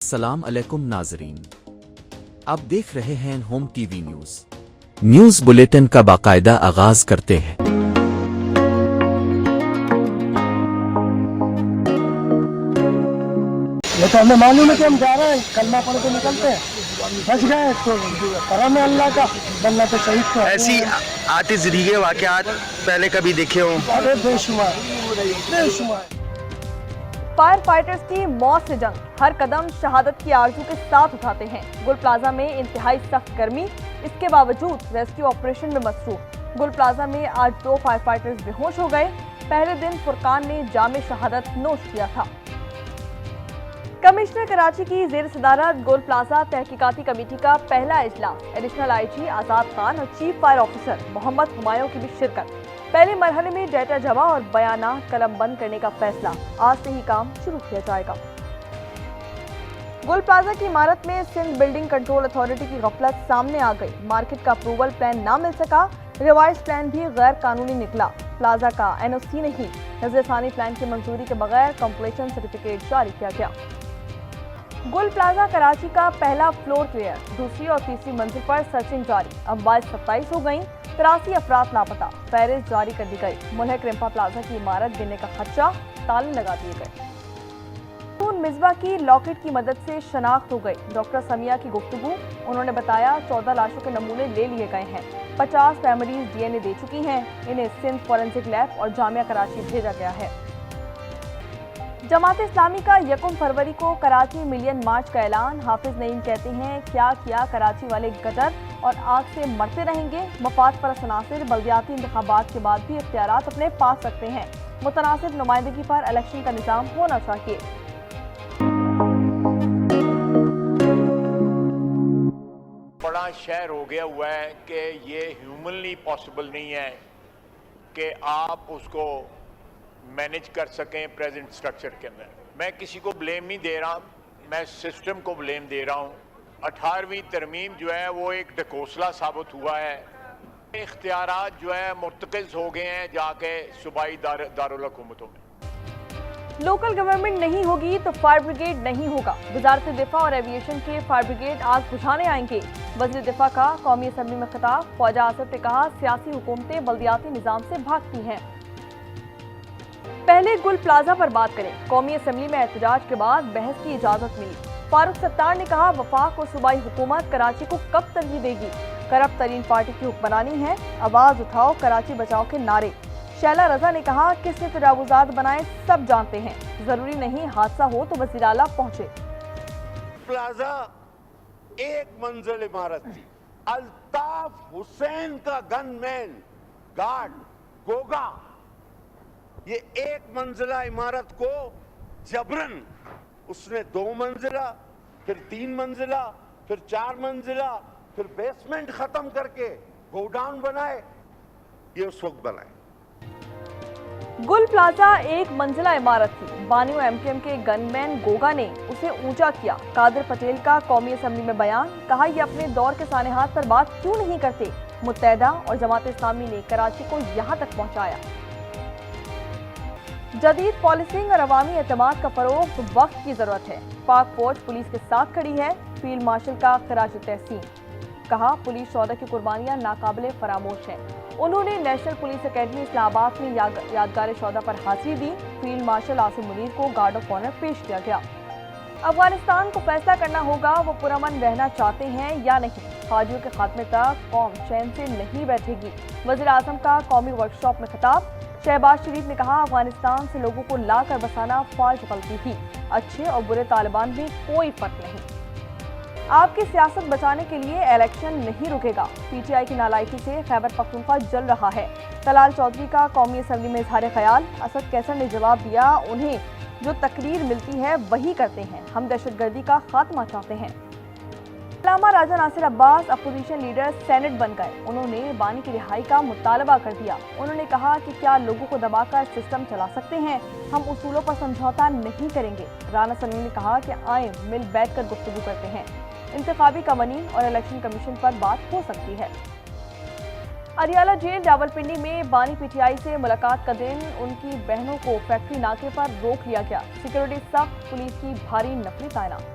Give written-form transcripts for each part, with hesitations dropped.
السلام علیکم ناظرین، آپ دیکھ رہے ہیں home T V news bulletin کا باقاعدہ آغاز کرتے ہیں۔ یہ تو ہمیں معلوم ہے کہ ہم جا رہے ہیں، کلمہ پڑھ کے نکلتے ہیں، بچ گئے تو کرم ہے اللہ کا، بننا تو شہید تو ایسی آتی زندگی کے واقعات پہلے کبھی دیکھے ہوں؟ ارے بے شمار بے شمار۔ فائر فائٹرز کی موت سے جنگ، ہر قدم شہادت کی آرزو کے ساتھ اٹھاتے ہیں۔ گل پلازہ میں انتہائی سخت گرمی، اس کے باوجود ریسکیو آپریشن میں مصروف۔ گل پلازہ میں آج 2 فائر فائٹرز بے ہوش ہو گئے۔ پہلے دن فرقان نے جام شہادت نوش کیا تھا۔ کمشنر کراچی کی زیر صدارت گل پلازہ تحقیقاتی کمیٹی کا پہلا اجلاس، ایڈیشنل آئی جی آزاد خان اور چیف فائر آفیسر محمد ہمایوں کی بھی شرکت۔ پہلے مرحلے میں ڈیٹا جمع اور بیانات قلم بند کرنے کا فیصلہ، آج سے ہی کام شروع کیا جائے گا۔ گل پلازہ کی عمارت میں سندھ بلڈنگ کنٹرول اتھارٹی کی غفلت سامنے آ گئی۔ مارکیٹ کا اپروول پلان نہ مل سکا، ریوائز پلان بھی غیر قانونی نکلا۔ پلازہ کا این او سی نہیں، نظر ثانی پلان کی منظوری کے بغیر کمپلیشن سرٹیفکیٹ جاری کیا گیا۔ گل پلازہ کراچی کا پہلا فلور کلیئر، دوسری اور تیسری منزل پر سرچنگ جاری، اب 27 ہو گئیں، 83 افراد لاپتہ، فہرست جاری کر دی گئی۔ ملحق ریمپا پلازہ کی عمارت گرنے کا خدشہ، تالے لگا دیے گئے۔ مصباح کی لاکٹ کی مدد سے شناخت ہو گئی، ڈاکٹر سمیہ کی گفتگو، انہوں نے بتایا 14 لاشوں کے نمونے لے لیے گئے ہیں، 50 فیملیز ڈی این اے دے چکی ہیں، انہیں سندھ فورنسک لیب اور جامعہ کراچی بھیجا گیا ہے۔ جماعت اسلامی کا 1 فروری کو کراچی ملین مارچ کا اعلان، حافظ نعیم کہتے ہیں کیا کیا کراچی والے گدر اور آگ سے مرتے رہیں گے۔ مفاد پرست عناصر بلدیاتی انتخابات کے بعد بھی اختیارات اپنے پاس رکھتے ہیں، متناسب نمائندگی پر الیکشن کا نظام ہونا چاہیے۔ بڑا شہر ہو گیا ہوا ہے کہ یہ ہیومنلی پاسبل نہیں ہے کہ آپ اس کو مینج کر سکیں پریزنٹ سٹرکچر کے اندر۔ میں کسی کو بلیم نہیں دے رہا، میں سسٹم کو بلیم دے رہا ہوں۔ 18ویں ترمیم جو ہے وہ ایک ڈھکوسلا ثابت ہوا ہے، اختیارات جو ہے مرتکز ہو گئے ہیں جا کے صوبائی دارالحکومتوں میں۔ لوکل گورنمنٹ نہیں ہوگی تو فائر بریگیڈ نہیں ہوگا، وزارت دفاع اور ایویشن کے فائر بریگیڈ آگ بجھانے آئیں گے۔ وزیر دفاع کا قومی اسمبلی میں خطاب، خواجہ آصف نے کہا سیاسی حکومتیں بلدیاتی نظام سے بھاگتی ہیں۔ پہلے گل پلازہ پر بات کریں، قومی اسمبلی میں احتجاج کے بعد بحث کی اجازت ملی۔ فاروق ستار نے کہا وفاق اور صوبائی حکومت کراچی کو کب ترجیح دے گی، کرپٹ ترین پارٹی کی حکمرانی ہے، آواز اٹھاؤ کراچی بچاؤ کے نعرے۔ شیلا رضا نے کہا کس نے تجاوزات بنائے سب جانتے ہیں، ضروری نہیں حادثہ ہو تو وزیر اعلیٰ پہنچے۔ پلازہ ایک منزل عمارت تھی، الطاف حسین کا گن مین گارڈ گوگا یہ 1 منزلہ عمارت کو جبرن اس نے 2 منزلہ، پھر 3 منزلہ، پھر 4 منزلہ، پھر بیسمنٹ ختم کر کے گوڈاؤن بنائے، یہ اس وقت بنائے۔ گل پلازہ 1 منزلہ عمارت تھی، بانیو ایم کیو ایم کے گن مین گوگا نے اسے اونچا کیا۔ قادر پٹیل کا قومی اسمبلی میں بیان، کہا یہ اپنے دور کے سانحات پر بات کیوں نہیں کرتے، متحدہ اور جماعت اسلامی نے کراچی کو یہاں تک پہنچایا۔ جدید پالیسنگ اور عوامی اعتماد کا فروغ وقت کی ضرورت ہے، پاک فوج پولیس کے ساتھ کھڑی ہے، فیلڈ مارشل کا خراج تحسین، کہا پولیس شہداء کی قربانیاں ناقابل فراموش ہیں۔ انہوں نے نیشنل پولیس اکیڈمی اسلام آباد میں یادگار شہداء پر حاضری دی، فیلڈ مارشل عاصم منیر کو گارڈ آف آنر پیش کیا گیا۔ افغانستان کو فیصلہ کرنا ہوگا وہ پرامن رہنا چاہتے ہیں یا نہیں، فوجیوں کے خاتمے تک قوم چین سے نہیں بیٹھے گی، وزیر اعظم کا قومی ورکشاپ میں خطاب۔ شہباز شریف نے کہا افغانستان سے لوگوں کو لا کر بسانا فالج غلطی تھی، اچھے اور برے طالبان میں کوئی فرق نہیں۔ آپ کی سیاست بچانے کے لیے الیکشن نہیں رکے گا، پی ٹی آئی کی نالائکی سے خیبر پختونخوا جل رہا ہے، طلال چودھری کا قومی اسمبلی میں اظہار خیال۔ اسد کیسر نے جواب دیا انہیں جو تقریر ملتی ہے وہی کرتے ہیں، ہم دہشت گردی کا خاتمہ چاہتے ہیں۔ علامہ راجہ ناصر عباس اپوزیشن لیڈر سینٹ بن گئے، انہوں نے بانی کی رہائی کا مطالبہ کر دیا۔ انہوں نے کہا کہ کیا لوگوں کو دبا کر سسٹم چلا سکتے ہیں، ہم اصولوں پر سمجھوتا نہیں کریں گے۔ رانا سلیم نے کہا کہ آئیں مل بیٹھ کر گفتگو کرتے ہیں، انتخابی قوانین اور الیکشن کمیشن پر بات ہو سکتی ہے۔ اریالہ جیل راولپنڈی میں بانی پی ٹی آئی سے ملاقات کا دن، ان کی بہنوں کو فیکٹری ناکے پر روک لیا گیا، سیکورٹی سخت، پولیس کی بھاری نفری تعینات۔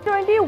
T20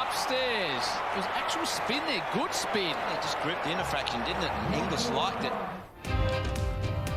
Upstairs. It was actual spin there, good spin. It just gripped the inner fraction, didn't it? And Inglis liked it.